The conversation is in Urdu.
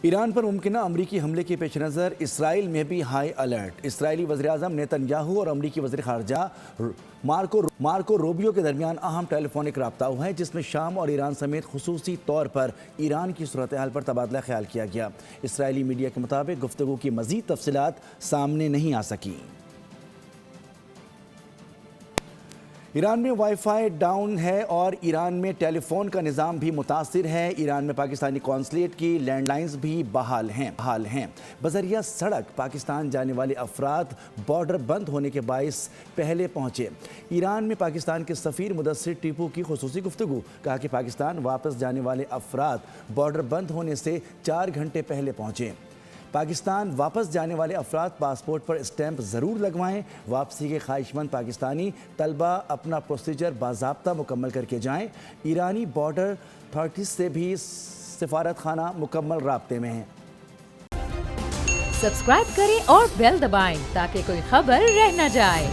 ایران پر ممکنہ امریکی حملے کے پیش نظر اسرائیل میں بھی ہائی الرٹ۔ اسرائیلی وزیراعظم نیتن یاہو اور امریکی وزیر خارجہ مارکو روبیو کے درمیان اہم ٹیلی فونک رابطہ ہوا ہے، جس میں شام اور ایران سمیت خصوصی طور پر ایران کی صورتحال پر تبادلہ خیال کیا گیا۔ اسرائیلی میڈیا کے مطابق گفتگو کی مزید تفصیلات سامنے نہیں آ سکیں۔ ایران میں وائی فائی ڈاؤن ہے اور ایران میں ٹیلی فون کا نظام بھی متاثر ہے۔ ایران میں پاکستانی قونصلیٹ کی لینڈ لائنز بھی بحال ہیں۔ بذریعہ سڑک پاکستان جانے والے افراد بارڈر بند ہونے کے باعث پہلے پہنچے۔ ایران میں پاکستان کے سفیر مدثر ٹیپو کی خصوصی گفتگو، کہا کہ پاکستان واپس جانے والے افراد بارڈر بند ہونے سے 4 گھنٹے پہلے پہنچے۔ پاکستان واپس جانے والے افراد پاسپورٹ پر اسٹیمپ ضرور لگوائیں۔ واپسی کے خواہش مند پاکستانی طلبہ اپنا پروسیجر باضابطہ مکمل کر کے جائیں۔ ایرانی بارڈر اتھارٹیز سے بھی سفارت خانہ مکمل رابطے میں ہیں۔ سبسکرائب کریں اور بیل دبائیں تاکہ کوئی خبر رہ نہ جائے۔